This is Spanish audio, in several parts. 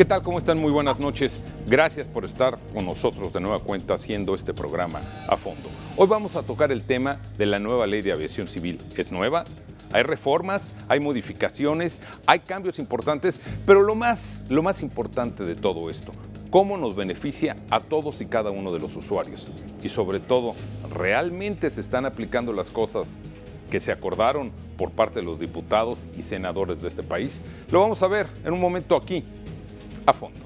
¿Qué tal? ¿Cómo están? Muy buenas noches. Gracias por estar con nosotros de nueva cuenta haciendo este programa a fondo. Hoy vamos a tocar el tema de la nueva ley de aviación civil. ¿Es nueva? Hay reformas, hay modificaciones, hay cambios importantes, pero lo más importante de todo esto, cómo nos beneficia a todos y cada uno de los usuarios. Y sobre todo, ¿realmente se están aplicando las cosas que se acordaron por parte de los diputados y senadores de este país? Lo vamos a ver en un momento aquí, a fondo.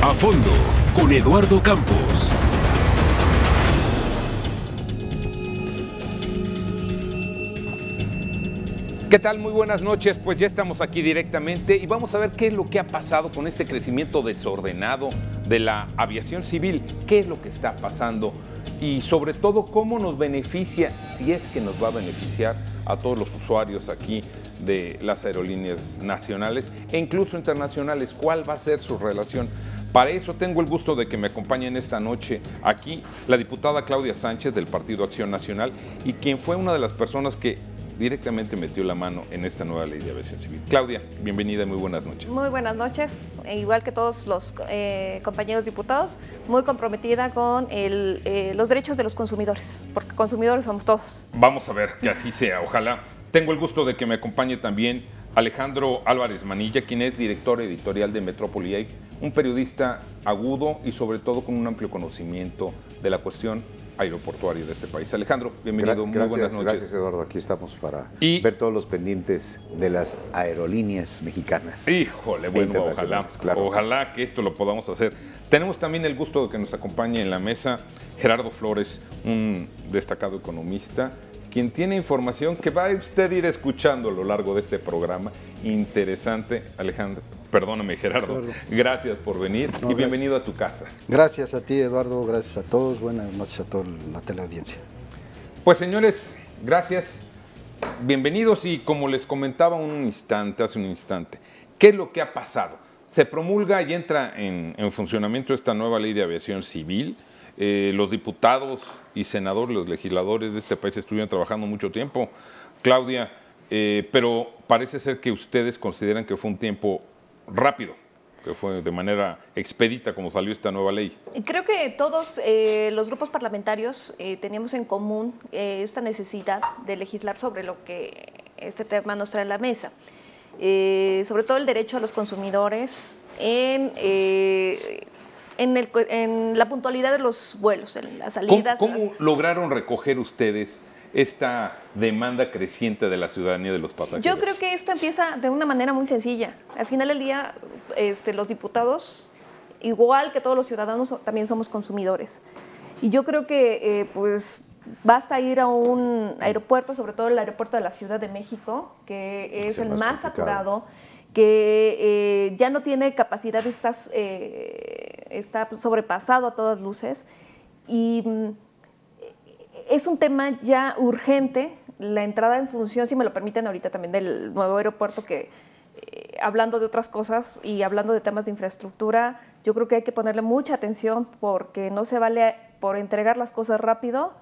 A fondo, con Eduardo Campos. ¿Qué tal? Muy buenas noches. Pues ya estamos aquí directamente y vamos a ver qué es lo que ha pasado con este crecimiento desordenado de la aviación civil. ¿Qué es lo que está pasando? Y sobre todo, ¿cómo nos beneficia, si es que nos va a beneficiar a todos los usuarios aquí de las aerolíneas nacionales e incluso internacionales? ¿Cuál va a ser su relación? Para eso tengo el gusto de que me acompañen esta noche aquí la diputada Claudia Sánchez del Partido Acción Nacional y quien fue una de las personas que directamente metió la mano en esta nueva ley de aviación civil. Claudia, bienvenida y muy buenas noches. Muy buenas noches, igual que todos los compañeros diputados, muy comprometida con los derechos de los consumidores, porque consumidores somos todos. Vamos a ver que así sea, ojalá. Tengo el gusto de que me acompañe también Alejandro Álvarez Manilla, quien es director editorial de Metrópoli, un periodista agudo y sobre todo con un amplio conocimiento de la cuestión aeroportuaria de este país. Alejandro, bienvenido, muy buenas noches. Gracias, Eduardo, aquí estamos para ver todos los pendientes de las aerolíneas mexicanas. Híjole, bueno, ojalá, claro. Ojalá que esto lo podamos hacer. Tenemos también el gusto de que nos acompañe en la mesa Gerardo Flores, un destacado economista, quien tiene información que va a usted ir escuchando a lo largo de este programa. Interesante, Alejandro. Perdóname, Gerardo. Gracias por venir y bienvenido a tu casa. Gracias a ti, Eduardo. Gracias a todos. Buenas noches a toda la teleaudiencia. Pues, señores, gracias. Bienvenidos y como les comentaba hace un instante, ¿qué es lo que ha pasado? Se promulga y entra en funcionamiento esta nueva ley de aviación civil. Los diputados y senadores, los legisladores de este país estuvieron trabajando mucho tiempo, Claudia, pero parece ser que ustedes consideran que fue un tiempo rápido, que fue de manera expedita como salió esta nueva ley. Creo que todos los grupos parlamentarios teníamos en común esta necesidad de legislar sobre lo que este tema nos trae a la mesa, sobre todo el derecho a los consumidores en la puntualidad de los vuelos, en las salidas. ¿Cómo lograron recoger ustedes esta demanda creciente de la ciudadanía de los pasajeros? Yo creo que esto empieza de una manera muy sencilla. Al final del día, los diputados, igual que todos los ciudadanos, también somos consumidores. Y yo creo que pues basta ir a un aeropuerto, sobre todo el aeropuerto de la Ciudad de México, que es el más saturado, que ya no tiene capacidad, está sobrepasado a todas luces. Y es un tema ya urgente, la entrada en función, si me lo permiten ahorita también, del nuevo aeropuerto, que hablando de otras cosas y hablando de temas de infraestructura, yo creo que hay que ponerle mucha atención porque no se vale por entregar las cosas rápido,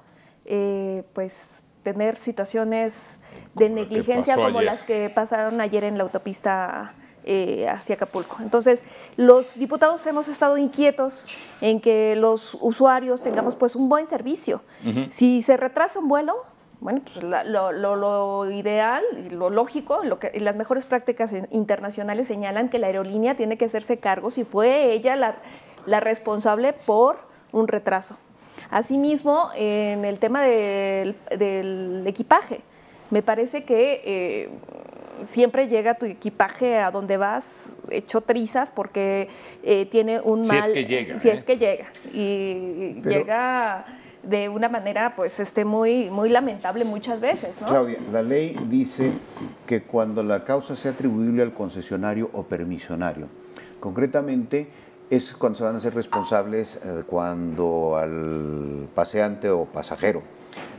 pues tener situaciones de negligencia como las que pasaron ayer en la autopista hacia Acapulco. Entonces, los diputados hemos estado inquietos en que los usuarios tengamos pues un buen servicio. Si se retrasa un vuelo, bueno, pues lo ideal y lo lógico, y las mejores prácticas internacionales señalan que la aerolínea tiene que hacerse cargo si fue ella la responsable por un retraso. Asimismo, en el tema del equipaje, me parece que siempre llega tu equipaje a donde vas hecho trizas porque tiene un mal... Si es que llega. Si es que llega. Y llega de una manera pues muy, muy lamentable muchas veces, ¿no? Claudia, la ley dice que cuando la causa sea atribuible al concesionario o permisionario, concretamente es cuando se van a ser responsables cuando al paseante o pasajero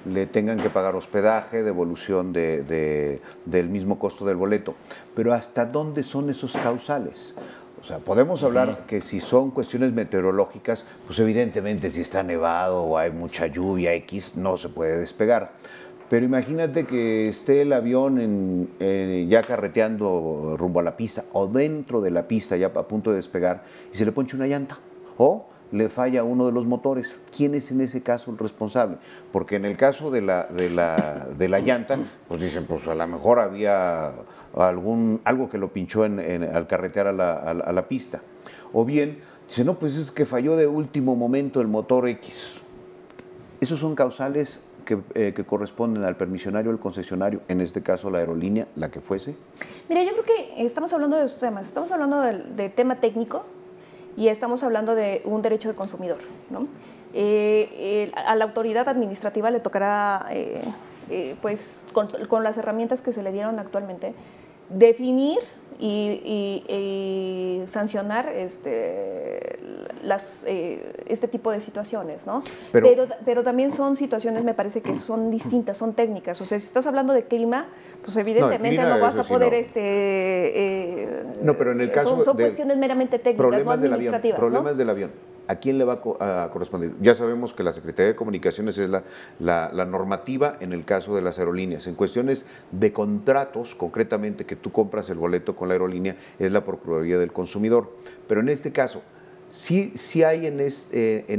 le tengan que pagar hospedaje, devolución del mismo costo del boleto. Pero ¿hasta dónde son esos causales? O sea, podemos hablar que si son cuestiones meteorológicas, pues evidentemente si está nevado o hay mucha lluvia X, no se puede despegar. Pero imagínate que esté el avión ya carreteando rumbo a la pista o dentro de la pista ya a punto de despegar y se le ponche una llanta o le falla uno de los motores. ¿Quién es en ese caso el responsable? Porque en el caso de la llanta, pues dicen, pues a lo mejor había algo que lo pinchó al carretear a la pista. O bien, dice, no, pues es que falló de último momento el motor X. Esos son causales que corresponden al permisionario, al concesionario, en este caso la aerolínea, la que fuese. Mira, yo creo que estamos hablando de dos temas. Estamos hablando del tema técnico y estamos hablando de un derecho de consumidor, ¿no? A la autoridad administrativa le tocará, pues, con las herramientas que se le dieron actualmente, definir y sancionar este tipo de situaciones, ¿no? Pero también son situaciones, me parece que son distintas, son técnicas. O sea, si estás hablando de clima, pues evidentemente no vas a poder, no, pero en el caso son cuestiones meramente técnicas, no administrativas, problemas del avión. ¿A quién le va a corresponder? Ya sabemos que la Secretaría de Comunicaciones es la normativa en el caso de las aerolíneas. En cuestiones de contratos, concretamente que tú compras el boleto con la aerolínea, es la Procuraduría del Consumidor. Pero en este caso, sí hay en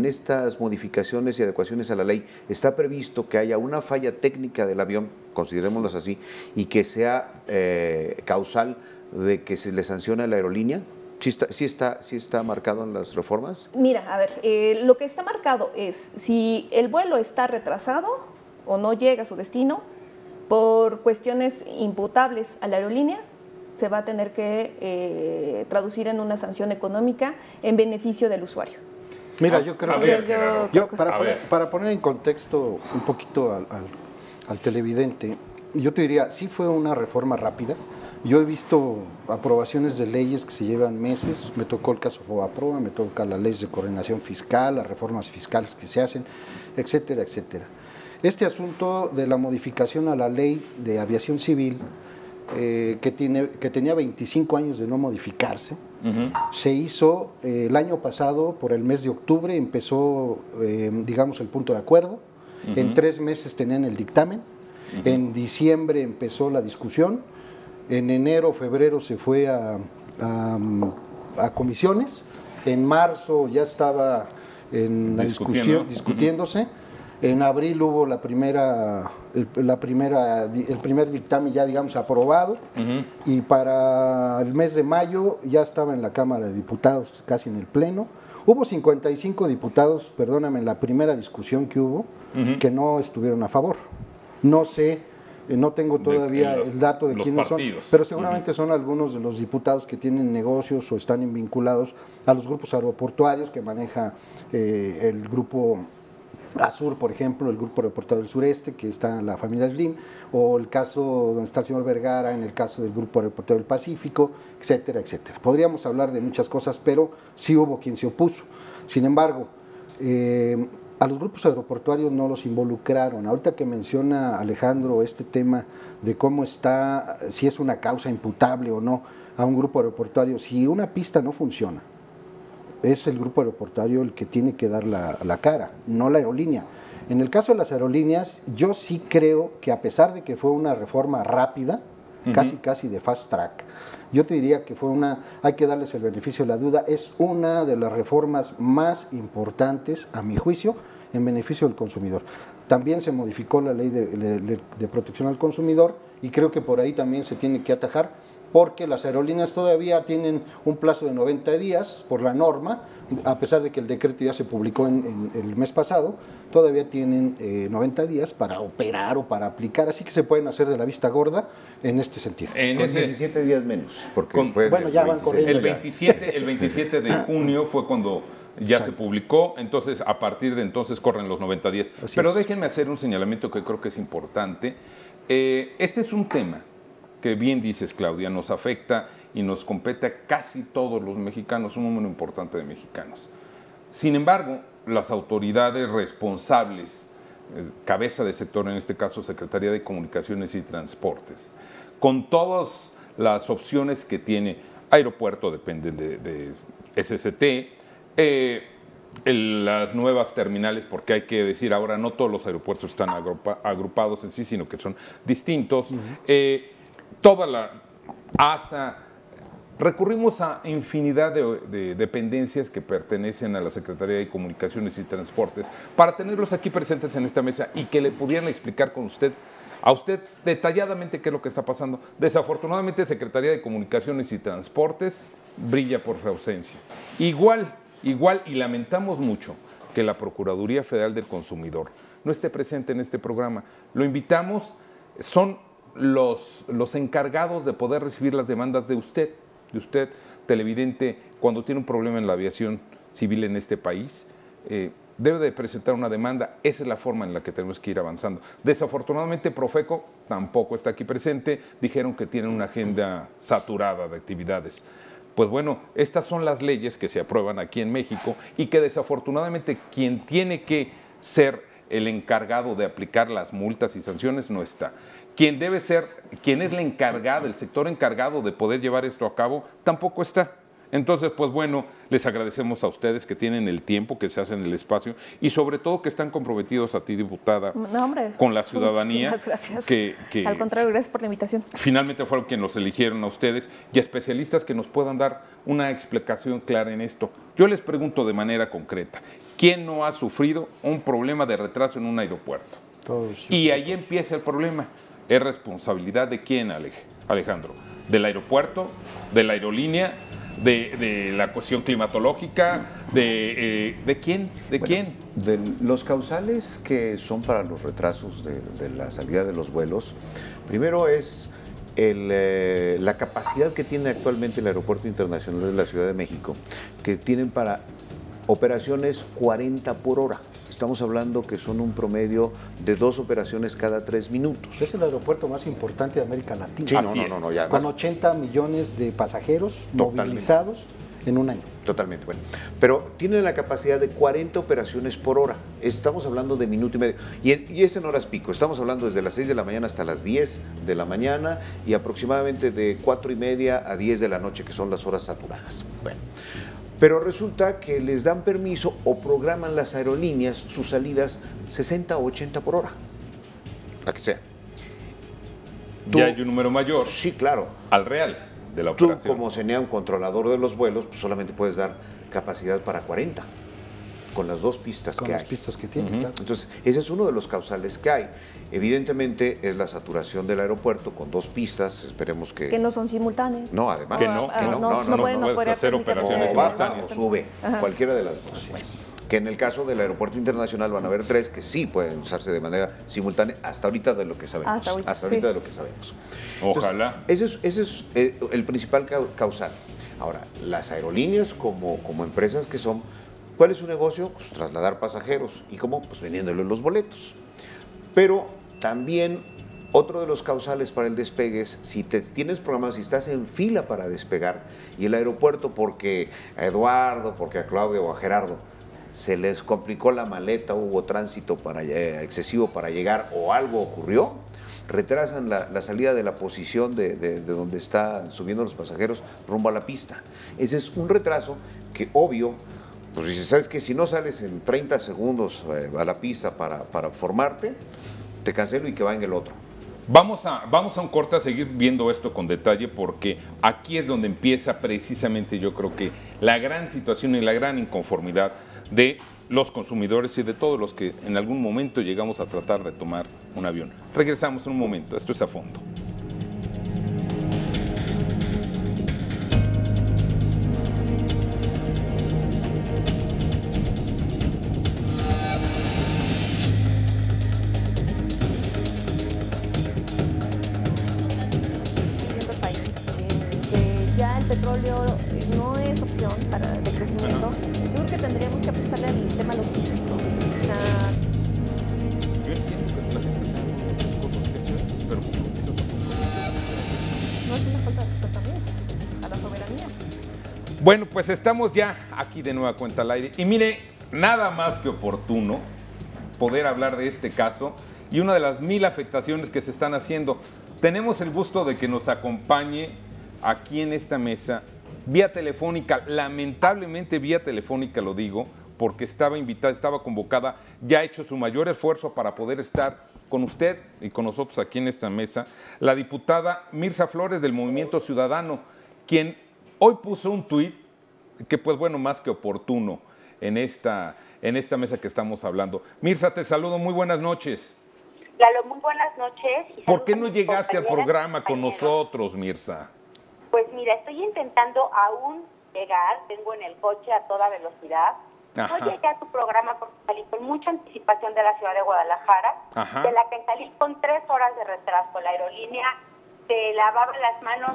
estas modificaciones y adecuaciones a la ley, está previsto que haya una falla técnica del avión, considerémoslas así, y que sea causal de que se le sancione a la aerolínea. ¿Sí está marcado en las reformas? Mira, a ver, lo que está marcado es si el vuelo está retrasado o no llega a su destino por cuestiones imputables a la aerolínea, se va a tener que traducir en una sanción económica en beneficio del usuario. Mira, yo creo para poner en contexto un poquito al televidente, yo te diría, sí fue una reforma rápida. Yo he visto aprobaciones de leyes que se llevan meses, me tocó el caso FOBAPROA, me toca la ley de coordinación fiscal, las reformas fiscales que se hacen, etcétera, etcétera. Este asunto de la modificación a la ley de aviación civil, que tenía 25 años de no modificarse, se hizo el año pasado, por el mes de octubre, empezó, digamos, el punto de acuerdo, en 3 meses tenían el dictamen, en diciembre empezó la discusión, en enero, febrero se fue a comisiones, en marzo ya estaba en la discusión, discutiéndose, en abril hubo el primer dictamen ya, digamos, aprobado, y para el mes de mayo ya estaba en la Cámara de Diputados, casi en el Pleno. Hubo 55 diputados, perdóname, en la primera discusión que hubo, que no estuvieron a favor. No sé, no tengo todavía el dato de quiénes son, pero seguramente son algunos de los diputados que tienen negocios o están vinculados a los grupos aeroportuarios que maneja el grupo Azur, por ejemplo, el grupo aeroportuario del sureste, que está en la familia Slim, o el caso donde está el señor Vergara, en el caso del grupo aeroportuario del Pacífico, etcétera, etcétera. Podríamos hablar de muchas cosas, pero sí hubo quien se opuso. Sin embargo, a los grupos aeroportuarios no los involucraron. Ahorita que menciona Alejandro este tema de cómo está, si es una causa imputable o no a un grupo aeroportuario, si una pista no funciona, es el grupo aeroportuario el que tiene que dar la cara, no la aerolínea. En el caso de las aerolíneas, yo sí creo que a pesar de que fue una reforma rápida, casi de fast track, yo te diría que hay que darles el beneficio de la duda, es una de las reformas más importantes, a mi juicio, en beneficio del consumidor. También se modificó la ley de protección al consumidor y creo que por ahí también se tiene que atajar, porque las aerolíneas todavía tienen un plazo de 90 días por la norma, a pesar de que el decreto ya se publicó en el mes pasado, todavía tienen 90 días para operar o para aplicar, así que se pueden hacer de la vista gorda en este sentido. Con 17 días menos, porque bueno, ya van corriendo. El 27 de junio fue cuando ya se publicó, entonces a partir de entonces corren los 90 días. Pero déjenme hacer un señalamiento que creo que es importante. Este es un tema que bien dices, Claudia, nos afecta y nos compete a casi todos los mexicanos, un número importante de mexicanos. Sin embargo, las autoridades responsables, cabeza de sector, en este caso Secretaría de Comunicaciones y Transportes, con todas las opciones que tiene, aeropuerto depende de SST, las nuevas terminales, porque hay que decir ahora no todos los aeropuertos están agrupados en sí, sino que son distintos, toda la ASA. Recurrimos a infinidad de dependencias que pertenecen a la Secretaría de Comunicaciones y Transportes para tenerlos aquí presentes en esta mesa y que le pudieran explicar a usted detalladamente qué es lo que está pasando. Desafortunadamente, Secretaría de Comunicaciones y Transportes brilla por su ausencia. Igual, y lamentamos mucho que la Procuraduría Federal del Consumidor no esté presente en este programa. Lo invitamos, son los encargados de poder recibir las demandas de usted, televidente, cuando tiene un problema en la aviación civil en este país, debe de presentar una demanda. Esa es la forma en la que tenemos que ir avanzando. Desafortunadamente, Profeco tampoco está aquí presente. Dijeron que tienen una agenda saturada de actividades. Pues bueno, estas son las leyes que se aprueban aquí en México y que desafortunadamente quien tiene que ser el encargado de aplicar las multas y sanciones no está. Quien es la encargada, el sector encargado de poder llevar esto a cabo, tampoco está. Entonces, pues bueno, les agradecemos a ustedes que tienen el tiempo, que se hacen el espacio y sobre todo que están comprometidos a ti, diputada, con la ciudadanía. Gracias. Que al contrario, gracias por la invitación. Finalmente fueron quienes los eligieron a ustedes y a especialistas que nos puedan dar una explicación clara en esto. Yo les pregunto de manera concreta, ¿quién no ha sufrido un problema de retraso en un aeropuerto? Todos. Y ahí empieza el problema. ¿Es responsabilidad de quién, Alejandro? ¿Del aeropuerto? ¿De la aerolínea? ¿De la cuestión climatológica? ¿De quién? ¿De quién? Los causales que son para los retrasos de la salida de los vuelos, primero es la capacidad que tiene actualmente el Aeropuerto Internacional de la Ciudad de México, que tienen para operaciones 40 por hora. Estamos hablando que son un promedio de 2 operaciones cada 3 minutos. Es el aeropuerto más importante de América Latina. Sí, no, ya con 80 millones de pasajeros movilizados en un año. Totalmente, bueno. Pero tiene la capacidad de 40 operaciones por hora. Estamos hablando de minuto y medio. Y es en horas pico. Estamos hablando desde las 6 de la mañana hasta las 10 de la mañana y aproximadamente de 4:30 a 10 de la noche, que son las horas saturadas. Bueno. Pero resulta que les dan permiso o programan las aerolíneas sus salidas 60 o 80 por hora, la que sea. Ya hay un número mayor. Sí, claro. Al real de la operación. Tú, como CNEA, controlador de los vuelos, pues solamente puedes dar capacidad para 40, con las 2 pistas que hay. Con las pistas que tiene, claro. Entonces, ese es uno de los causales que hay. Evidentemente, es la saturación del aeropuerto con 2 pistas, esperemos que... Que no son simultáneas. No, además. No puedes hacer operaciones o baja simultáneas. o sube, cualquiera de las dos. Que en el caso del Aeropuerto Internacional van a haber 3 que sí pueden usarse de manera simultánea, hasta ahorita de lo que sabemos. Hasta ahorita de lo que sabemos. Ojalá. Entonces, ese es el principal causal. Ahora, las aerolíneas como empresas que son, ¿cuál es su negocio? Pues trasladar pasajeros. ¿Y cómo? Pues vendiéndoles los boletos. Pero también otro de los causales para el despegue es si tienes programas, si estás en fila para despegar y el aeropuerto, porque a Eduardo, porque a Claudio o a Gerardo se les complicó la maleta, hubo tránsito excesivo para llegar o algo ocurrió, retrasan la salida de la posición de donde están subiendo los pasajeros rumbo a la pista. Ese es un retraso que, obvio, pues si sabes que si no sales en 30 segundos a la pista para formarte, te cancelo y que va en el otro. Vamos a un corte a seguir viendo esto con detalle, porque aquí es donde empieza precisamente, yo creo que la gran situación y la gran inconformidad de los consumidores y de todos los que en algún momento llegamos a tratar de tomar un avión. Regresamos en un momento, esto es A Fondo. Petróleo no es opción de crecimiento. Yo creo que tendríamos que apostarle al tema logístico. Yo entiendo que la gente tiene muchas cosas que hacer, pero no es una falta de respeto a la soberanía. Bueno, pues estamos ya aquí de nueva cuenta al aire. Y mire, nada más que oportuno poder hablar de este caso y una de las 1000 afectaciones que se están haciendo. Tenemos el gusto de que nos acompañe aquí en esta mesa vía telefónica, lamentablemente vía telefónica lo digo, porque estaba invitada, estaba convocada, ya ha hecho su mayor esfuerzo para poder estar con usted y con nosotros aquí en esta mesa, la diputada Mirza Flores del Movimiento Ciudadano, quien hoy puso un tuit que pues bueno, más que oportuno en esta mesa que estamos hablando. Mirza, te saludo, muy buenas noches. Lalo, muy buenas noches. ¿Por qué no llegaste al programa con nosotros, Mirza? Pues mira, estoy intentando aún llegar, vengo en el coche a toda velocidad. Ajá. No llegué a tu programa porque salí con mucha anticipación de la ciudad de Guadalajara, Ajá. de la que salí con 3 horas de retraso. La aerolínea se lavaba las manos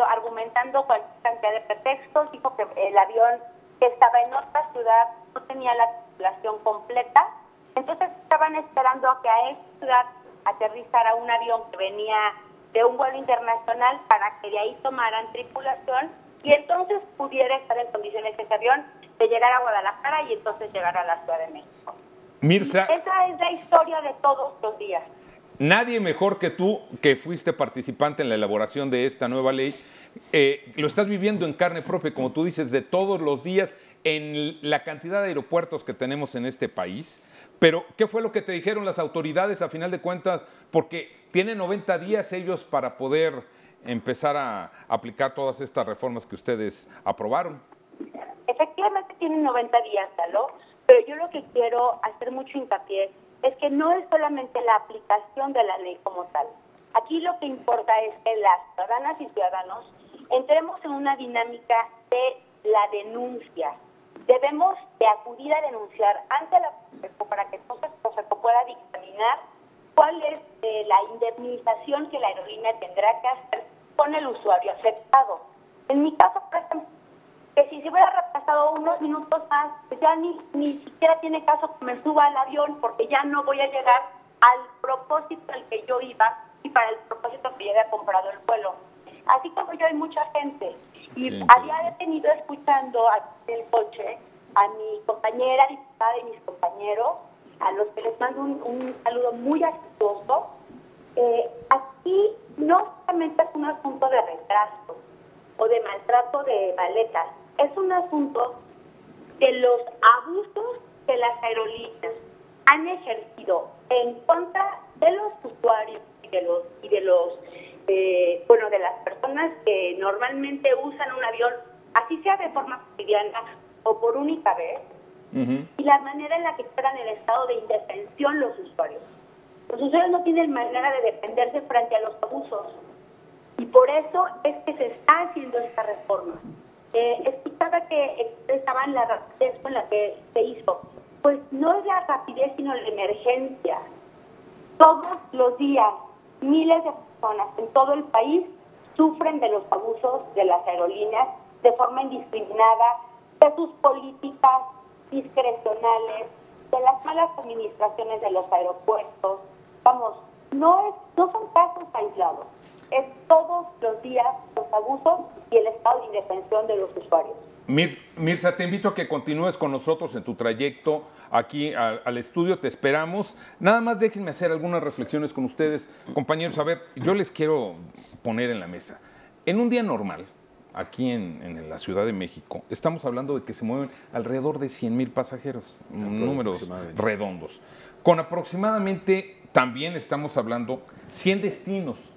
argumentando cualquier cantidad de pretextos, dijo que el avión que estaba en otra ciudad no tenía la tripulación completa, entonces estaban esperando a que a esa ciudad aterrizara un avión que venía de un vuelo internacional para que de ahí tomaran tripulación y entonces pudiera estar en condiciones ese avión de llegar a Guadalajara y entonces llegar a la Ciudad de México. Mirza, Esa es la historia de todos los días. nadie mejor que tú, que fuiste participante en la elaboración de esta nueva ley, lo estás viviendo en carne propia, como tú dices, de todos los días, en la cantidad de aeropuertos que tenemos en este país. Pero, ¿qué fue lo que te dijeron las autoridades a final de cuentas? Porque tienen 90 días ellos para poder empezar a aplicar todas estas reformas que ustedes aprobaron. Efectivamente tienen 90 días, Lalo, pero yo lo que quiero hacer mucho hincapié es que no es solamente la aplicación de la ley como tal. Aquí lo que importa es que las ciudadanas y ciudadanos entremos en una dinámica de la denuncia. Debemos de acudir a denunciar ante la Profeco para que entonces Profeco pueda dictaminar cuál es la indemnización que la aerolínea tendrá que hacer con el usuario afectado. En mi caso, por ejemplo, que si se hubiera retrasado unos minutos más, pues ya ni siquiera tiene caso que me suba al avión porque ya no voy a llegar al propósito al que yo iba y para el propósito que yo había comprado el vuelo. Así como yo hay mucha gente. Y había tenido escuchando aquí en el coche a mi compañera diputada y mis compañeros, a los que les mando un saludo muy afectuoso. Aquí no solamente es un asunto de retraso o de maltrato de maletas, es un asunto de los abusos que las aerolíneas han ejercido en contra de los usuarios y de las personas que normalmente usan un avión, así sea de forma cotidiana o por única vez, y la manera en la que esperan el estado de indefensión los usuarios. Los usuarios no tienen manera de defenderse frente a los abusos. Y por eso es que se está haciendo esta reforma. Escuchaba que expresaban la rapidez con la que se hizo. Pues no es la rapidez, sino la emergencia. Todos los días, miles de personas en todo el país sufren de los abusos de las aerolíneas de forma indiscriminada, de sus políticas discrecionales, de las malas administraciones de los aeropuertos. Vamos, no son casos aislados. Es todos los días los abusos y el estado de indefensión de los usuarios. Mirza, te invito a que continúes con nosotros en tu trayecto aquí al estudio, te esperamos. Nada más déjenme hacer algunas reflexiones con ustedes, compañeros. A ver, yo les quiero poner en la mesa. En un día normal, aquí en la Ciudad de México, estamos hablando de que se mueven alrededor de 100,000 pasajeros, números redondos. Con aproximadamente, también estamos hablando, 100 destinos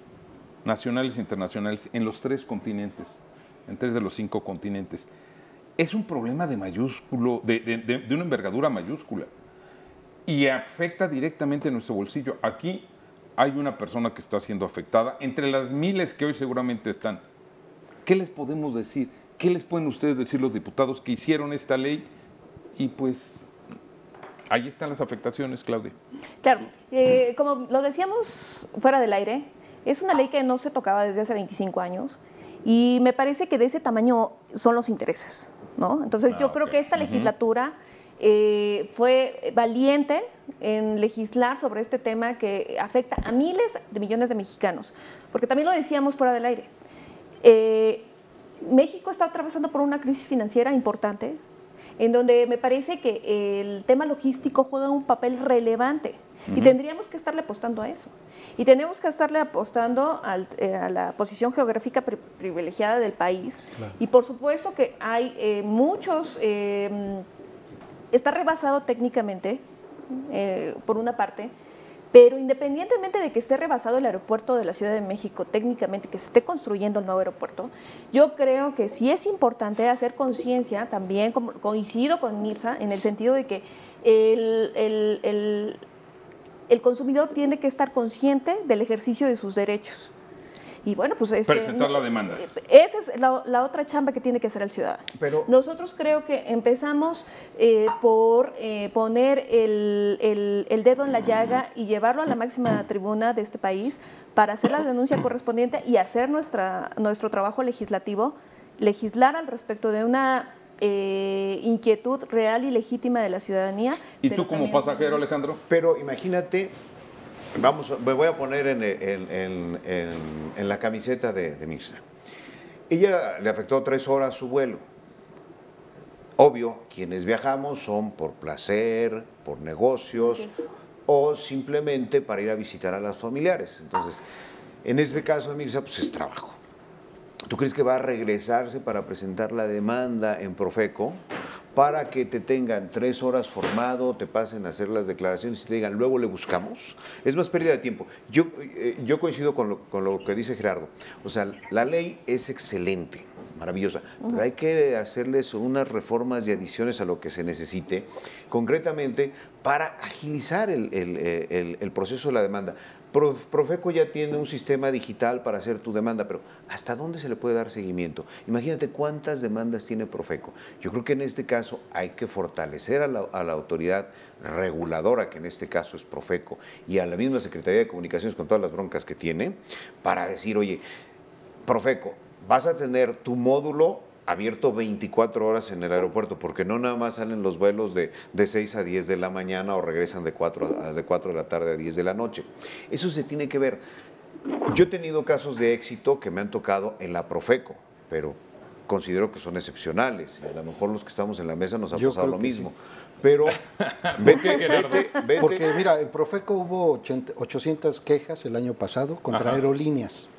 nacionales e internacionales en los 3 continentes, en 3 de los 5 continentes. Es un problema de mayúsculo, de una envergadura mayúscula y afecta directamente a nuestro bolsillo. Aquí hay una persona que está siendo afectada, entre las miles que hoy seguramente están. ¿Qué les podemos decir? ¿Qué les pueden ustedes decir los diputados que hicieron esta ley? Y pues ahí están las afectaciones, Claudia. Claro, como lo decíamos fuera del aire, es una ley que no se tocaba desde hace 25 años y me parece que de ese tamaño son los intereses, ¿no? Entonces yo creo que esta legislatura fue valiente en legislar sobre este tema que afecta a miles de millones de mexicanos, porque también lo decíamos fuera del aire. México está atravesando por una crisis financiera importante, en donde me parece que el tema logístico juega un papel relevante y tendríamos que estarle apostando a eso. Y tenemos que estarle apostando a la posición geográfica privilegiada del país. Claro. Y por supuesto que hay muchos, está rebasado técnicamente, por una parte, pero independientemente de que esté rebasado el aeropuerto de la Ciudad de México, técnicamente, que se esté construyendo el nuevo aeropuerto, yo creo que sí es importante hacer conciencia también, coincido con Mirza, en el sentido de que el consumidor tiene que estar consciente del ejercicio de sus derechos. Y bueno, pues presentar la demanda. Esa es la otra chamba que tiene que hacer el ciudadano. Pero nosotros creo que empezamos por poner el dedo en la llaga y llevarlo a la máxima tribuna de este país para hacer la denuncia correspondiente y hacer nuestro trabajo legislativo, legislar al respecto de una inquietud real y legítima de la ciudadanía. ¿Y tú como pasajero, Alejandro? Pero imagínate, me voy a poner en la camiseta de Mirza. Ella le afectó 3 horas su vuelo. Obvio, quienes viajamos son por placer, por negocios o simplemente para ir a visitar a las familiares. Entonces, en este caso de Mirza, pues es trabajo. ¿Tú crees que va a regresarse para presentar la demanda en Profeco para que te tengan 3 horas formado, te pasen a hacer las declaraciones y te digan, luego le buscamos? Es más pérdida de tiempo. Yo coincido con lo que dice Gerardo. O sea, la ley es excelente, maravillosa, pero hay que hacerles unas reformas y adiciones a lo que se necesite, concretamente para agilizar el proceso de la demanda. Profeco ya tiene un sistema digital para hacer tu demanda, pero ¿hasta dónde se le puede dar seguimiento? Imagínate cuántas demandas tiene Profeco. Yo creo que en este caso hay que fortalecer a la autoridad reguladora, que en este caso es Profeco, y a la misma Secretaría de Comunicaciones con todas las broncas que tiene, para decir, oye, Profeco, vas a tener tu módulo abierto 24 horas en el aeropuerto, porque no nada más salen los vuelos de 6 a 10 de la mañana o regresan de 4 de la tarde a 10 de la noche. Eso se tiene que ver. Yo he tenido casos de éxito que me han tocado en la Profeco, pero considero que son excepcionales. Y a lo mejor los que estamos en la mesa nos ha pasado lo mismo. Sí. Pero vete. Porque mira, en Profeco hubo 800 quejas el año pasado contra aerolíneas.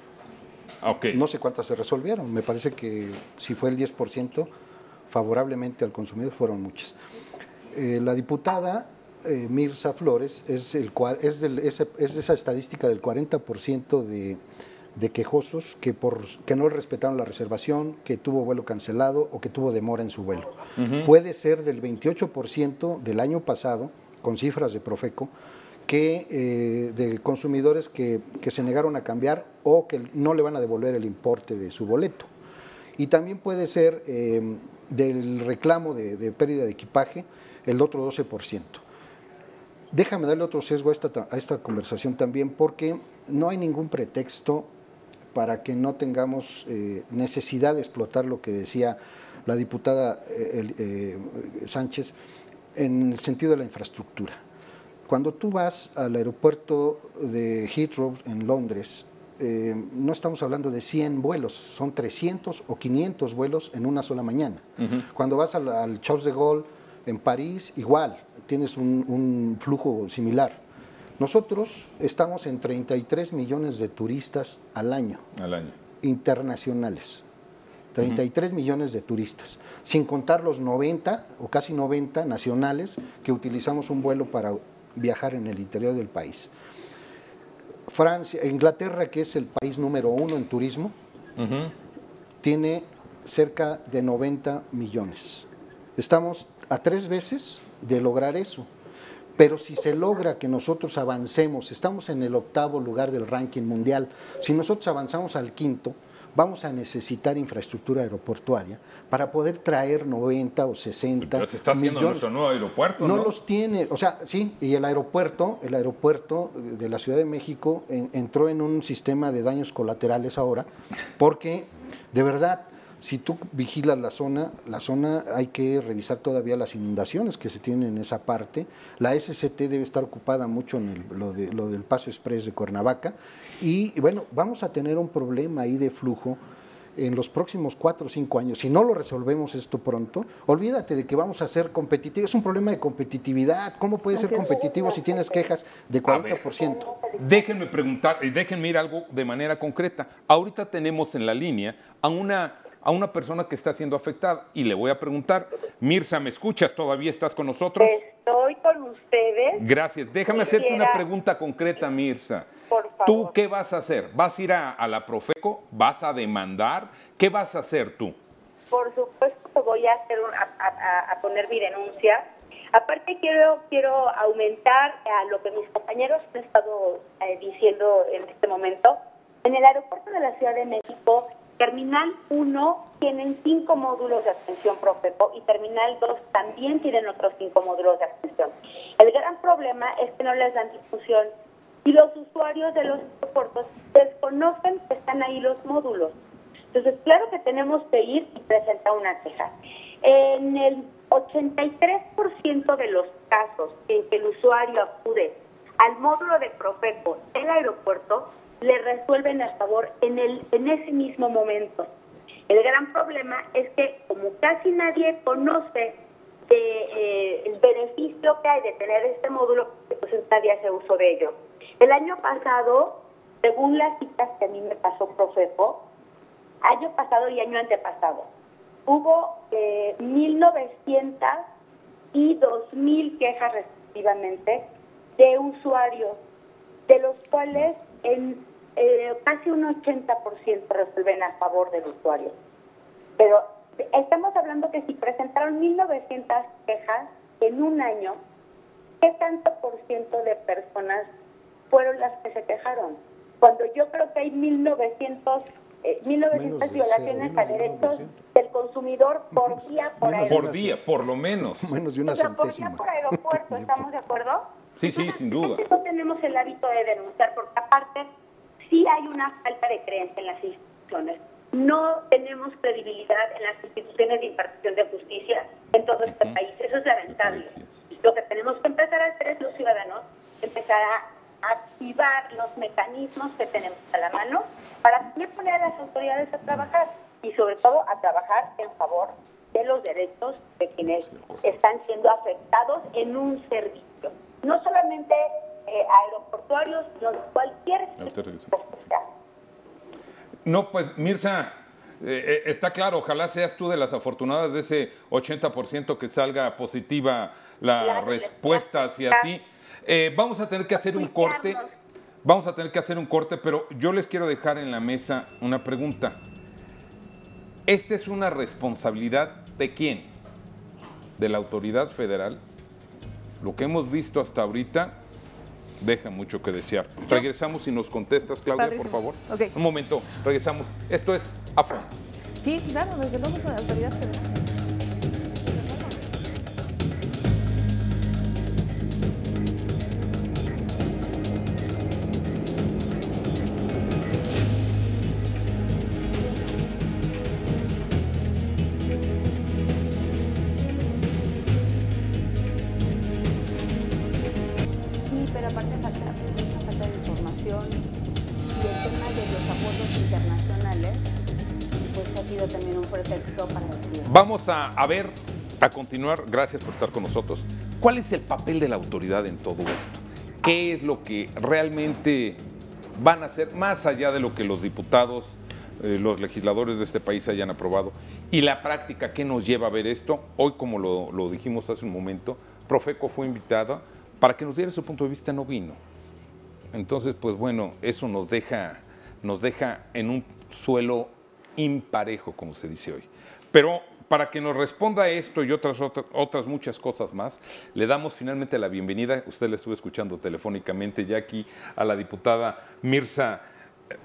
Okay. No sé cuántas se resolvieron, me parece que si fue el 10% favorablemente al consumidor fueron muchas. La diputada Mirza Flores es de esa estadística del 40% de quejosos que no respetaron la reservación, que tuvo vuelo cancelado o que tuvo demora en su vuelo. Puede ser del 28% del año pasado, con cifras de Profeco, de consumidores que se negaron a cambiar o que no le van a devolver el importe de su boleto. Y también puede ser del reclamo de pérdida de equipaje el otro 12%. Déjame darle otro sesgo a esta conversación también, porque no hay ningún pretexto para que no tengamos necesidad de explotar lo que decía la diputada Sánchez en el sentido de la infraestructura. Cuando tú vas al aeropuerto de Heathrow en Londres, no estamos hablando de 100 vuelos, son 300 o 500 vuelos en una sola mañana. Cuando vas al Charles de Gaulle en París, igual, tienes un flujo similar. Nosotros estamos en 33 millones de turistas al año. Internacionales. 33 millones de turistas, sin contar los 90 o casi 90 nacionales que utilizamos un vuelo para viajar en el interior del país. Inglaterra, que es el país número 1 en turismo, tiene cerca de 90 millones. Estamos a 3 veces de lograr eso. Pero si se logra que nosotros avancemos, estamos en el 8º lugar del ranking mundial, si nosotros avanzamos al 5º, vamos a necesitar infraestructura aeroportuaria para poder traer 90 o 60 Pero se está haciendo millones. Nuestro nuevo aeropuerto, ¿no? No los tiene, o sea, sí, y el aeropuerto de la Ciudad de México entró en un sistema de daños colaterales ahora, porque de verdad, si tú vigilas la zona hay que revisar todavía las inundaciones que se tienen en esa parte. La SCT debe estar ocupada mucho en lo del Paso Express de Cuernavaca y bueno, vamos a tener un problema ahí de flujo en los próximos 4 o 5 años, si no lo resolvemos esto pronto, olvídate de que vamos a ser competitivos. Es un problema de competitividad. ¿Cómo puedes ser competitivo si tienes quejas de 40%? Déjenme preguntar y déjenme ir algo de manera concreta. Ahorita tenemos en la línea a una persona que está siendo afectada y le voy a preguntar, Mirza, ¿me escuchas? ¿Todavía estás con nosotros? Estoy con ustedes. Gracias. Déjame hacerte una pregunta concreta, Mirza. Por favor. ¿Tú qué vas a hacer? ¿Vas a ir a la Profeco? ¿Vas a demandar? ¿Qué vas a hacer tú? Por supuesto que voy a hacer a poner mi denuncia. Aparte quiero aumentar a lo que mis compañeros han estado diciendo en este momento. En el aeropuerto de la Ciudad de México, Terminal 1 tienen 5 módulos de atención Profeco y Terminal 2 también tienen otros 5 módulos de atención. El gran problema es que no les dan difusión y los usuarios de los aeropuertos desconocen que están ahí los módulos. Entonces, claro que tenemos que ir y presentar una queja. En el 83% de los casos en que el usuario acude al módulo de Profeco del aeropuerto, le resuelven a favor en ese mismo momento. El gran problema es que como casi nadie conoce el beneficio que hay de tener este módulo, pues nadie hace uso de ello. El año pasado, según las citas que a mí me pasó Profeco, año pasado y año antepasado, hubo 1,900 y 2,000 quejas respectivamente de usuarios, de los cuales casi un 80% resuelven a favor del usuario. Pero estamos hablando que si presentaron 1,900 quejas en un año, ¿qué tanto por ciento de personas fueron las que se quejaron? Cuando yo creo que hay 1,900 violaciones a derechos del consumidor por día por aeropuerto. Por día, por lo menos. Menos de una centésima. Por día por aeropuerto, ¿estamos de acuerdo? Sí, sí, sin duda. No tenemos el hábito de denunciar, porque aparte sí hay una falta de creencia en las instituciones. No tenemos credibilidad en las instituciones de impartición de justicia en todo este país. Eso es lamentable. Lo que tenemos que empezar a hacer es los ciudadanos, empezar a activar los mecanismos que tenemos a la mano para también poner a las autoridades a trabajar y sobre todo a trabajar en favor de los derechos de quienes están siendo afectados en un servicio. No solamente aeroportuarios, sino cualquier servicio. No, pues Mirza, está claro, ojalá seas tú de las afortunadas de ese 80% que salga positiva la respuesta hacia ti. Vamos a tener que hacer un corte. Vamos a tener que hacer un corte, pero yo les quiero dejar en la mesa una pregunta. ¿Esta es una responsabilidad de quién? ¿De la autoridad federal? Lo que hemos visto hasta ahorita deja mucho que desear. Regresamos y nos contestas, Claudia, por favor. Okay. Un momento, regresamos. Esto es A Fondo. Sí, claro, desde luego es una autoridad federal. Pero aparte falta de información y el tema de los acuerdos internacionales pues ha sido también un pretexto para decir. Vamos a ver, a continuar, gracias por estar con nosotros. ¿Cuál es el papel de la autoridad en todo esto? ¿Qué es lo que realmente van a hacer más allá de lo que los diputados, los legisladores de este país hayan aprobado? Y la práctica, ¿qué nos lleva a ver esto? Hoy, como lo dijimos hace un momento, Profeco fue invitada para que nos diera su punto de vista, no vino. Entonces, pues bueno, eso nos deja en un suelo imparejo, como se dice hoy. Pero para que nos responda esto y otras muchas cosas más, le damos finalmente la bienvenida, usted le estuvo escuchando telefónicamente ya aquí, a la diputada Mirza.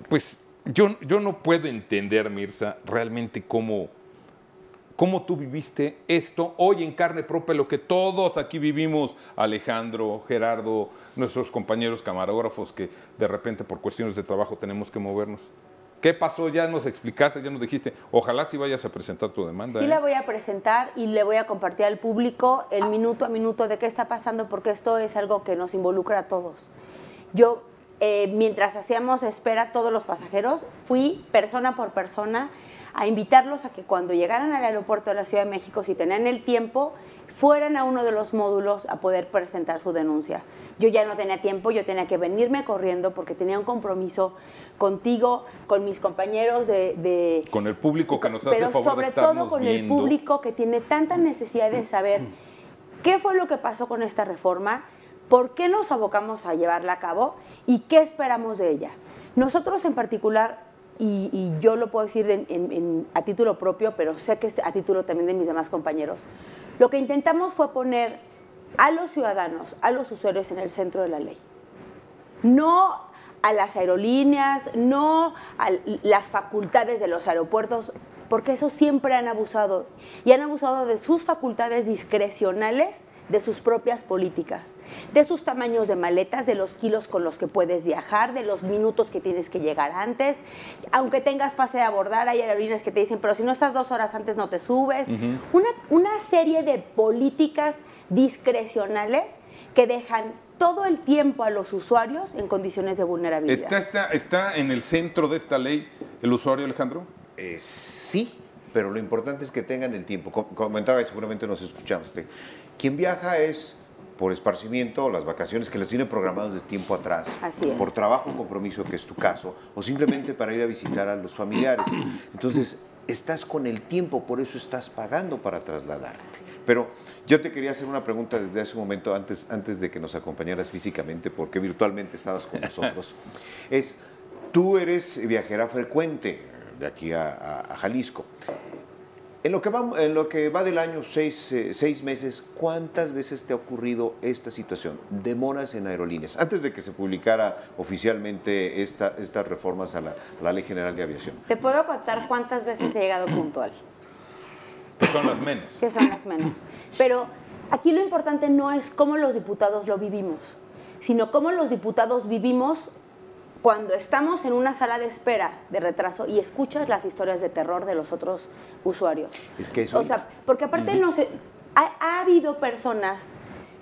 Pues yo no puedo entender, Mirza, realmente cómo tú viviste esto hoy en carne propia, lo que todos aquí vivimos, Alejandro, Gerardo, nuestros compañeros camarógrafos, que de repente por cuestiones de trabajo tenemos que movernos. ¿Qué pasó? Ya nos explicaste, ya nos dijiste. Ojalá sí vayas a presentar tu demanda. Sí, la voy a presentar y le voy a compartir al público el minuto a minuto de qué está pasando, porque esto es algo que nos involucra a todos. Yo, mientras hacíamos espera todos los pasajeros, fui persona por persona a invitarlos a que cuando llegaran al aeropuerto de la Ciudad de México, si tenían el tiempo, fueran a uno de los módulos a poder presentar su denuncia. Yo ya no tenía tiempo, yo tenía que venirme corriendo porque tenía un compromiso contigo, con mis compañeros con el público que nos hace pero favor sobre de estarnos todo con viendo. el público que tiene tanta necesidad de saber qué fue lo que pasó con esta reforma, por qué nos abocamos a llevarla a cabo y qué esperamos de ella. Nosotros en particular, y yo lo puedo decir a título propio, pero sé que es a título también de mis demás compañeros, lo que intentamos fue poner a los ciudadanos, a los usuarios en el centro de la ley. No a las aerolíneas, no a las facultades de los aeropuertos, porque eso siempre han abusado. Y han abusado de sus facultades discrecionales, de sus propias políticas, de sus tamaños de maletas, de los kilos con los que puedes viajar, de los minutos que tienes que llegar antes. Aunque tengas pase de abordar, hay aerolíneas que te dicen, pero si no estás 2 horas antes no te subes. Una serie de políticas discrecionales que dejan todo el tiempo a los usuarios en condiciones de vulnerabilidad. ¿Está en el centro de esta ley el usuario, Alejandro? Sí, pero lo importante es que tengan el tiempo. Comentaba y seguramente nos escuchamos. Quien viaja es por esparcimiento, las vacaciones que las tiene programadas de tiempo atrás, por trabajo o compromiso, que es tu caso, o simplemente para ir a visitar a los familiares. Entonces, estás con el tiempo, por eso estás pagando para trasladarte. Pero yo te quería hacer una pregunta desde hace un momento, antes de que nos acompañaras físicamente, porque virtualmente estabas con nosotros. Tú eres viajera frecuente de aquí a Jalisco. En lo que va del año, 6 meses, ¿cuántas veces te ha ocurrido esta situación? Demoras en aerolíneas. Antes de que se publicara oficialmente estas reformas a la Ley General de Aviación. Te puedo contar cuántas veces he llegado puntual. Que son las menos. Que son las menos. Pero aquí lo importante no es cómo los diputados lo vivimos, sino cómo los diputados vivimos cuando estamos en una sala de espera de retraso y escuchas las historias de terror de los otros usuarios. Es que eso... O sea, porque aparte ha habido personas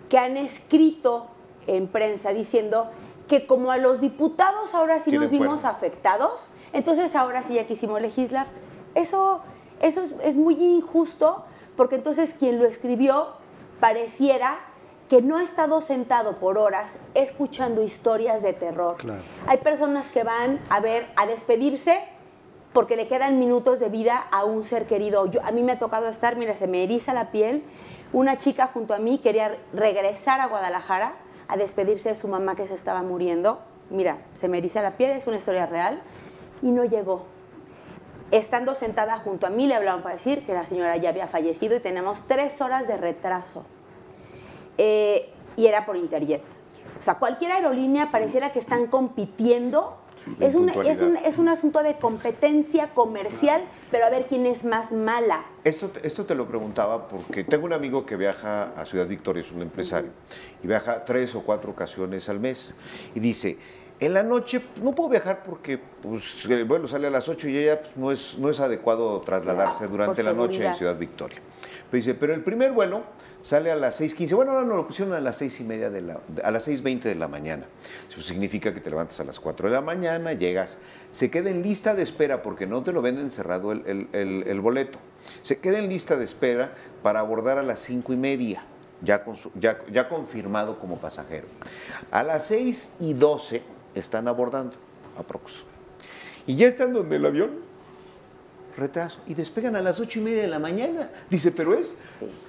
que han escrito en prensa diciendo que como a los diputados ahora sí nos vimos afectados, entonces ahora sí ya quisimos legislar. Eso es muy injusto, porque entonces quien lo escribió pareciera que no ha estado sentado por horas escuchando historias de terror. Claro. Hay personas que van a despedirse porque le quedan minutos de vida a un ser querido. A mí me ha tocado estar, mira, se me eriza la piel. Una chica junto a mí quería regresar a Guadalajara a despedirse de su mamá que se estaba muriendo. Mira, se me eriza la piel, es una historia real. Y no llegó. Estando sentada junto a mí, le hablaban para decir que la señora ya había fallecido y tenemos 3 horas de retraso. Y era por Interjet. O sea, cualquier aerolínea pareciera que están compitiendo. Es un asunto de competencia comercial, pero a ver quién es más mala. Esto te lo preguntaba porque tengo un amigo que viaja a Ciudad Victoria, es un empresario, y viaja 3 o 4 ocasiones al mes. Y dice, en la noche no puedo viajar porque pues, el vuelo sale a las 8 y ya pues, no es adecuado trasladarse durante la noche en Ciudad Victoria. Pero dice, pero el primer vuelo sale a las 6:15. Bueno, ahora nos lo pusieron a las 6:30 a las 6:20 de la mañana. Eso significa que te levantas a las 4 de la mañana, llegas, se queda en lista de espera porque no te lo venden cerrado el boleto. Se queda en lista de espera para abordar a las 5:30, ya confirmado como pasajero. A las 6:12 están abordando, aprox. Y ya están donde el avión, retraso, y despegan a las 8:30 de la mañana. Dice, pero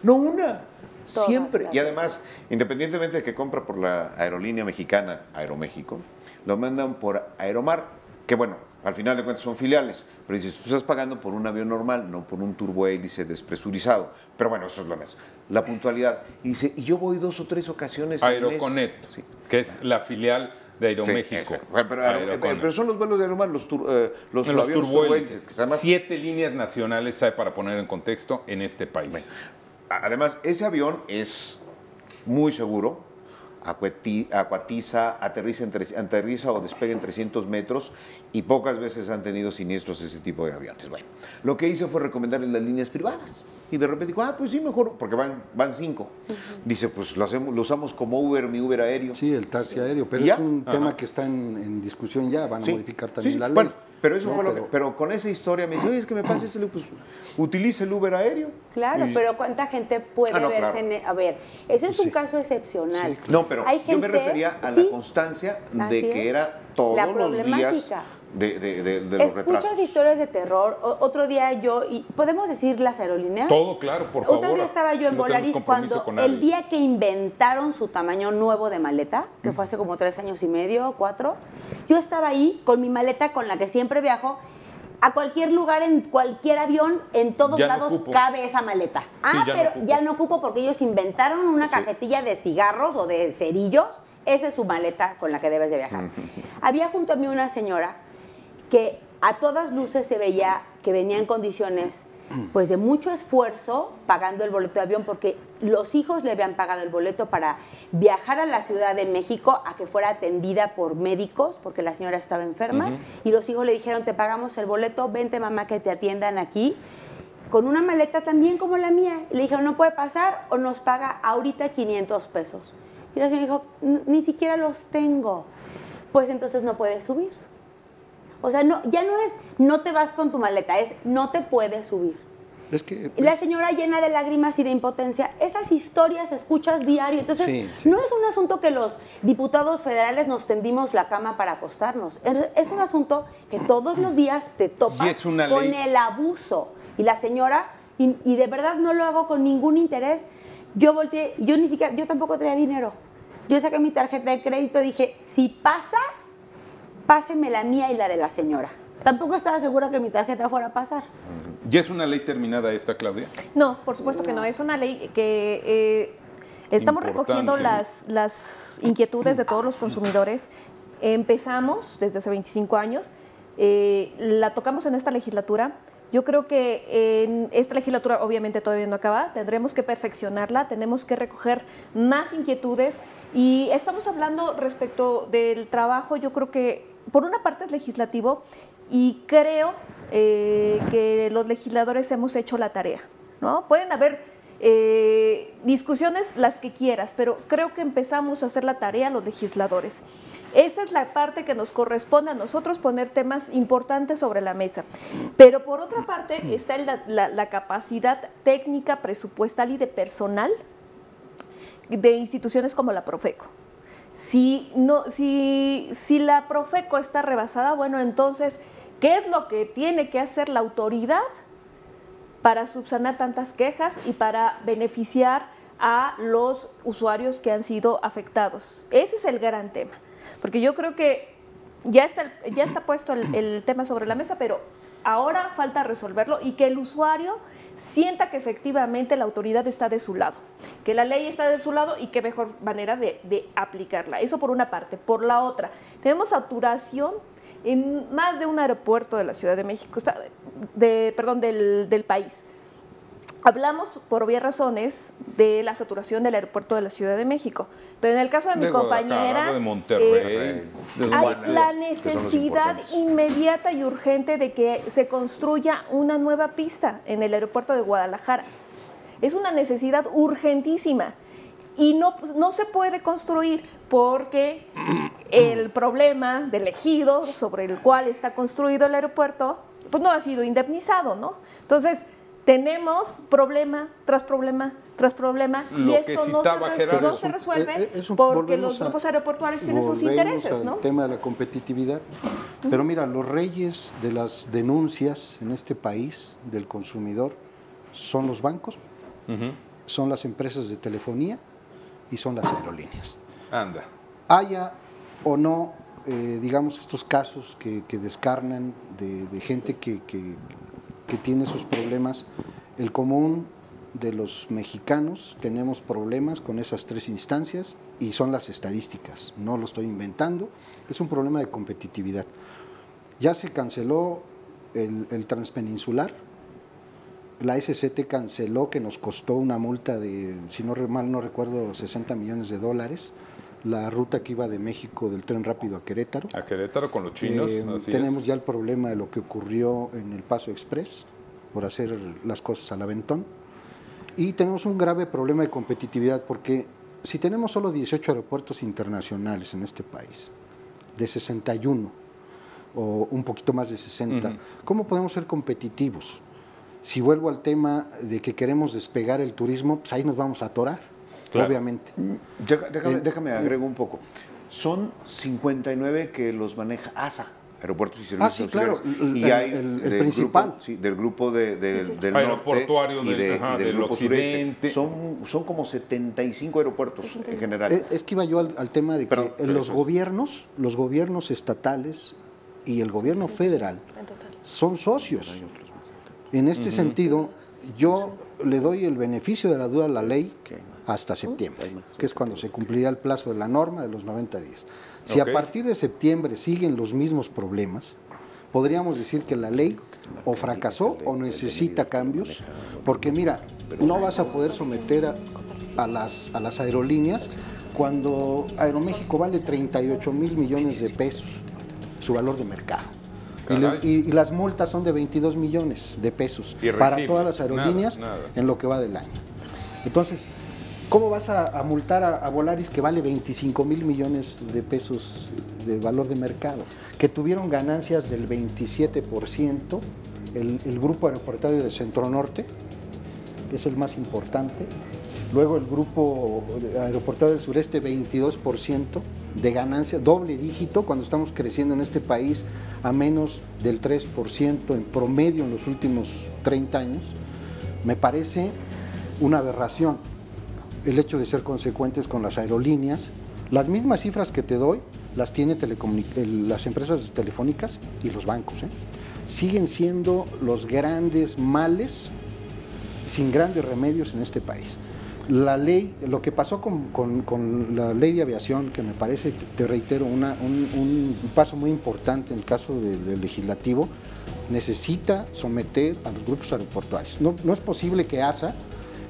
no una, siempre. Y además, independientemente de que compra por la aerolínea mexicana, Aeroméxico, lo mandan por Aeromar, que bueno, al final de cuentas son filiales, pero dices, tú estás pagando por un avión normal, no por un turbohélice despresurizado. Pero bueno, eso es lo mismo. La puntualidad. Y dice, y yo voy 2 o 3 ocasiones al mes. Aeroconet, sí, que es la filial de Aeroméxico. Sí, pero son los vuelos de Aeromar, los aviones turbohélices. 7 líneas nacionales hay para poner en contexto en este país. Bueno, además, ese avión es muy seguro, acuatiza, aterriza o despega en 300 metros y pocas veces han tenido siniestros ese tipo de aviones. Bueno, lo que hizo fue recomendarle las líneas privadas y de repente dijo, pues sí, mejor, porque van 5. Dice, pues lo usamos como Uber, mi Uber aéreo. Sí, el taxi aéreo, pero es un tema que está en discusión ya, van a modificar también la ley. Bueno, Pero eso fue lo que, pero con esa historia me dice, oye, es que me pasa eso, pues utilice el Uber aéreo. Claro, Y- pero ¿cuánta gente puede no, verse claro. A ver, ese es un Sí. caso excepcional. Sí, No, pero Hay yo me gente- refería a sí, la constancia así de que es. era La todos los días problemática. de los retrasos. Escuchas historias de terror. Otro día y ¿podemos decir las aerolíneas? Todo, claro, por favor. Otro día estaba yo en No tenemos Volaris compromiso cuando con nadie. el día que inventaron su tamaño nuevo de maleta, que fue hace como 3 años y medio, 4, yo estaba ahí con mi maleta con la que siempre viajo. A cualquier lugar, en cualquier avión, en todos Ya no lados ocupo. cabe esa maleta. ya no Pero ocupo. ya no ocupo porque ellos inventaron una cajetilla de cigarros o de cerillos. Esa es su maleta con la que debes de viajar. Había junto a mí una señora que a todas luces se veía que venía en condiciones pues de mucho esfuerzo pagando el boleto de avión porque los hijos le habían pagado el boleto para viajar a la Ciudad de México a que fuera atendida por médicos porque la señora estaba enferma y los hijos le dijeron te pagamos el boleto, vente mamá que te atiendan aquí con una maleta también como la mía. Le dijeron no puede pasar o nos paga ahorita 500 pesos. Y la señora dijo ni siquiera los tengo. Pues entonces no puedes subir. O sea, no, ya no es no te vas con tu maleta, es no te puedes subir. Es que Y la señora llena de lágrimas y de impotencia, esas historias escuchas diario. Entonces, Sí. no es un asunto que los diputados federales nos tendimos la cama para acostarnos. Es un asunto que todos los días te Y topas es una con ley. el abuso. Y la señora, y de verdad no lo hago con ningún interés, yo volteé, yo tampoco traía dinero. Yo saqué mi tarjeta de crédito y dije, si pasa, páseme la mía y la de la señora. Tampoco estaba segura que mi tarjeta fuera a pasar. ¿Ya es una ley terminada esta, Claudia? No, por supuesto que no. Es una ley que estamos recogiendo las inquietudes de todos los consumidores. Empezamos desde hace 25 años, la tocamos en esta legislatura. Yo creo que en esta legislatura obviamente todavía no acaba, tendremos que perfeccionarla, tenemos que recoger más inquietudes y estamos hablando respecto del trabajo, yo creo que por una parte es legislativo y creo que los legisladores hemos hecho la tarea, ¿no? Pueden haber discusiones las que quieras, pero creo que empezamos a hacer la tarea los legisladores. Esa es la parte que nos corresponde a nosotros poner temas importantes sobre la mesa. Pero por otra parte está la capacidad técnica, presupuestal y de personal de instituciones como la Profeco. Si la Profeco está rebasada, bueno, entonces, ¿qué es lo que tiene que hacer la autoridad para subsanar tantas quejas y para beneficiar a los usuarios que han sido afectados? Ese es el gran tema. Porque yo creo que ya está puesto el tema sobre la mesa, pero ahora falta resolverlo y que el usuario sienta que efectivamente la autoridad está de su lado, que la ley está de su lado y qué mejor manera de aplicarla. Eso por una parte. Por la otra, tenemos saturación en más de un aeropuerto de la Ciudad de México, del país. Hablamos, por obvias razones, de la saturación del aeropuerto de la Ciudad de México. Pero en el caso de mi compañera, de Monterrey, de hay Guanajuato. la que son los necesidad importantes. inmediata y urgente de que se construya una nueva pista en el aeropuerto de Guadalajara. Es una necesidad urgentísima y no se puede construir porque el problema del ejido sobre el cual está construido el aeropuerto pues no ha sido indemnizado, ¿no? Entonces, tenemos problema tras problema tras problema Lo y que esto citaba Gerardo. no se resuelve Es un- porque volvemos los a- grupos aeroportuarios tienen sus volvemos intereses, al ¿no? tema de la competitividad. Pero mira, los reyes de las denuncias en este país del consumidor son los bancos, son las empresas de telefonía y son las aerolíneas. Anda. Haya o no, digamos, estos casos que descarnan de gente que tiene sus problemas, el común de los mexicanos tenemos problemas con esas tres instancias y son las estadísticas, no lo estoy inventando, es un problema de competitividad. Ya se canceló el transpeninsular, la SCT canceló, que nos costó una multa de, si no mal no recuerdo, $60 millones, la ruta que iba de México del tren rápido a Querétaro. A Querétaro con los chinos. Así Tenemos es. ya el problema de lo que ocurrió en el Paso Express, por hacer las cosas al aventón. Y tenemos un grave problema de competitividad, porque si tenemos solo 18 aeropuertos internacionales en este país, de 61, o un poquito más de 60. ¿Cómo podemos ser competitivos? Si vuelvo al tema de que queremos despegar el turismo, pues ahí nos vamos a atorar, obviamente. Déjame agrego un poco. Son 59 que los maneja ASA, Aeropuertos y Servicios Auxiliares. Y hay el principal. Del grupo del aeroportuario norte del grupo occidente. sureste. Son como 75 aeropuertos en general. Es que iba yo al tema de que los gobiernos estatales y el gobierno federal son socios. En este sentido, yo le doy el beneficio de la duda a la ley hasta septiembre, que es cuando se cumplirá el plazo de la norma de los 90 días. Si a partir de septiembre siguen los mismos problemas, podríamos decir que la ley o fracasó o necesita cambios, porque mira, no vas a poder someter a las aerolíneas cuando Aeroméxico vale 38 mil millones de pesos, su valor de mercado. Y las multas son de 22 millones de pesos para todas las aerolíneas en lo que va del año. Entonces, ¿cómo vas a multar a Volaris, que vale 25 mil millones de pesos de valor de mercado? Que tuvieron ganancias del 27%, el grupo aeroportuario de Centro Norte, que es el más importante. Luego el grupo aeroportuario del sureste, 22% de ganancia, doble dígito, cuando estamos creciendo en este país a menos del 3% en promedio en los últimos 30 años. Me parece una aberración el hecho de ser consecuentes con las aerolíneas. Las mismas cifras que te doy las tiene las empresas telefónicas y los bancos. Siguen siendo los grandes males sin grandes remedios en este país. La ley, lo que pasó con la ley de aviación, que me parece, te reitero, un paso muy importante en el caso del legislativo, necesita someter a los grupos aeroportuarios. No es posible que ASA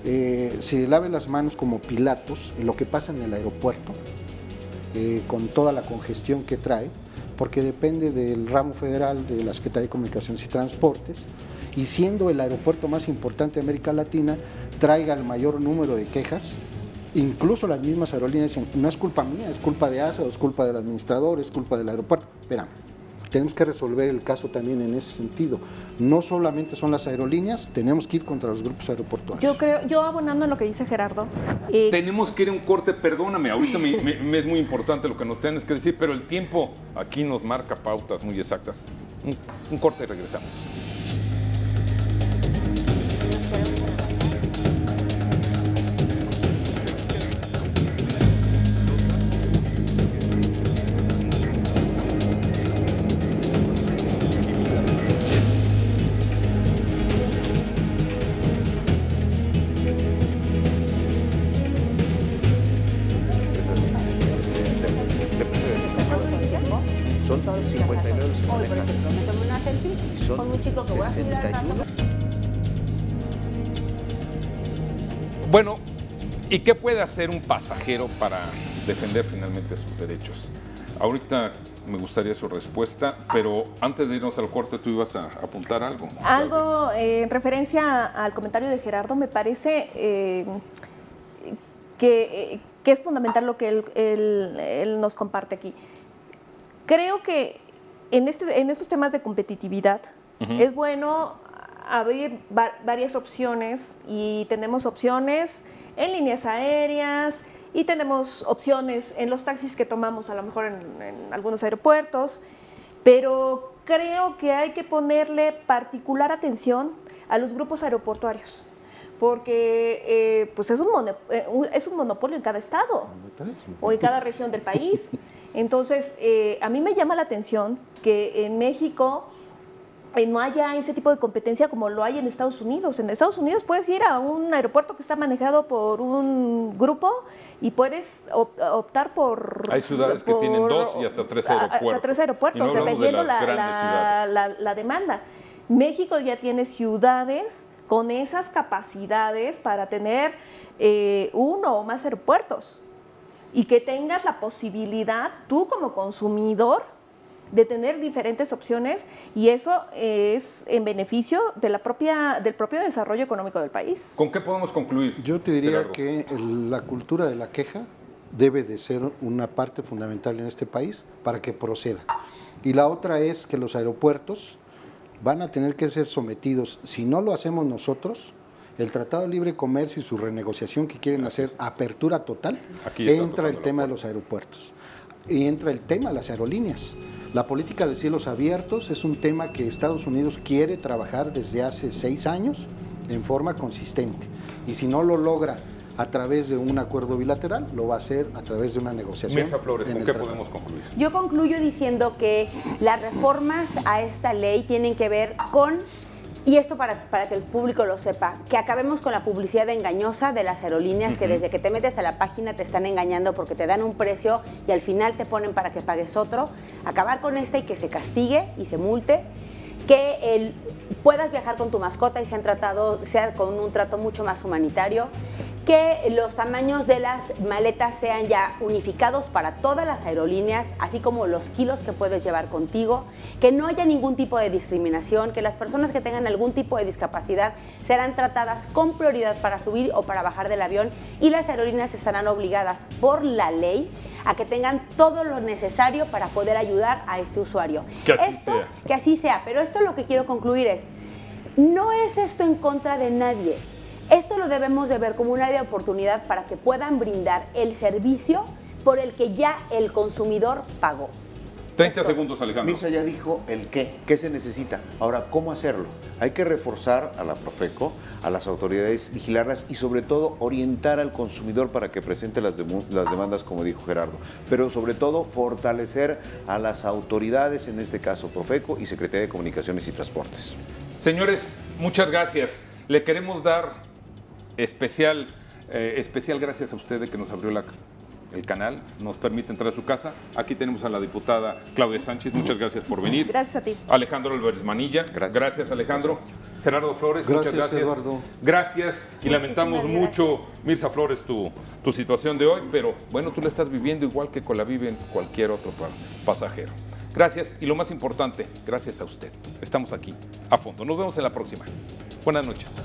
se lave las manos como Pilatos en lo que pasa en el aeropuerto, con toda la congestión que trae, porque depende del ramo federal de la Secretaría de Comunicaciones y Transportes, y siendo el aeropuerto más importante de América Latina, traiga el mayor número de quejas. Incluso las mismas aerolíneas dicen, no es culpa mía, es culpa de ASA, o es culpa del administrador, es culpa del aeropuerto. Espera, tenemos que resolver el caso también en ese sentido. No solamente son las aerolíneas, tenemos que ir contra los grupos aeroportuarios. Yo abonando en lo que dice Gerardo. Tenemos que ir a un corte, perdóname, ahorita me es muy importante lo que nos tienes que decir, pero el tiempo aquí nos marca pautas muy exactas. Un corte y regresamos. Son 59 los que manejan. Y son 61. Bueno, ¿y qué puede hacer un pasajero para defender finalmente sus derechos? Ahorita me gustaría su respuesta, pero antes de irnos al corte, tú ibas a apuntar algo. Algo en referencia al comentario de Gerardo, me parece que es fundamental lo que él nos comparte aquí. Creo que en estos temas de competitividad es bueno abrir varias opciones, y tenemos opciones en líneas aéreas y tenemos opciones en los taxis que tomamos a lo mejor en algunos aeropuertos, pero creo que hay que ponerle particular atención a los grupos aeroportuarios, porque pues es un monopolio en cada estado o en cada región del país. Entonces, a mí me llama la atención que en México no haya ese tipo de competencia como lo hay en Estados Unidos. En Estados Unidos puedes ir a un aeropuerto que está manejado por un grupo y puedes optar por... Hay ciudades que tienen 2 y hasta 3 aeropuertos. Hasta 3 aeropuertos, no dependiendo de las grandes ciudades. la demanda. México ya tiene ciudades con esas capacidades para tener 1 o más aeropuertos, y que tengas la posibilidad tú como consumidor de tener diferentes opciones, y eso es en beneficio de del propio desarrollo económico del país. ¿Con qué podemos concluir? Yo te diría, Gerardo, que la cultura de la queja debe de ser una parte fundamental en este país para que proceda. Y la otra es que los aeropuertos van a tener que ser sometidos, si no lo hacemos nosotros, el Tratado de Libre Comercio y su renegociación que quieren hacer, apertura total, entra el tema de los aeropuertos y entra el tema de las aerolíneas. La política de cielos abiertos es un tema que Estados Unidos quiere trabajar desde hace 6 años en forma consistente, y si no lo logra a través de un acuerdo bilateral, lo va a hacer a través de una negociación. Mirza Flores, ¿con qué podemos concluir? Yo concluyo diciendo que las reformas a esta ley tienen que ver con, y esto para que el público lo sepa, que acabemos con la publicidad engañosa de las aerolíneas, que desde que te metes a la página te están engañando porque te dan un precio y al final te ponen para que pagues otro. Acabar con esta y que se castigue y se multe, que puedas viajar con tu mascota y sea con un trato mucho más humanitario, que los tamaños de las maletas sean ya unificados para todas las aerolíneas, así como los kilos que puedes llevar contigo, que no haya ningún tipo de discriminación, que las personas que tengan algún tipo de discapacidad serán tratadas con prioridad para subir o para bajar del avión, y las aerolíneas estarán obligadas por la ley a que tengan todo lo necesario para poder ayudar a este usuario. Que así sea. Que así sea, pero esto lo que quiero concluir es, no es esto en contra de nadie. Esto lo debemos de ver como un área de oportunidad para que puedan brindar el servicio por el que ya el consumidor pagó. 30 segundos, Alejandro. Mirza ya dijo el qué se necesita. Ahora, ¿cómo hacerlo? Hay que reforzar a la Profeco, a las autoridades, vigilarlas y sobre todo orientar al consumidor para que presente las demandas, como dijo Gerardo. Pero sobre todo fortalecer a las autoridades, en este caso Profeco y Secretaría de Comunicaciones y Transportes. Señores, muchas gracias. Le queremos dar especial gracias a usted de que nos abrió el canal, nos permite entrar a su casa. Aquí tenemos a la diputada Claudia Sánchez, muchas gracias por venir. Gracias a ti. Alejandro Álvarez Manilla, gracias Alejandro. Gerardo Flores, muchas gracias. Eduardo. Gracias y lamentamos mucho, Mirza Flores, tu situación de hoy, pero bueno, tú la estás viviendo igual que la vive cualquier otro pasajero. Gracias y lo más importante, gracias a usted. Estamos aquí a fondo. Nos vemos en la próxima. Buenas noches.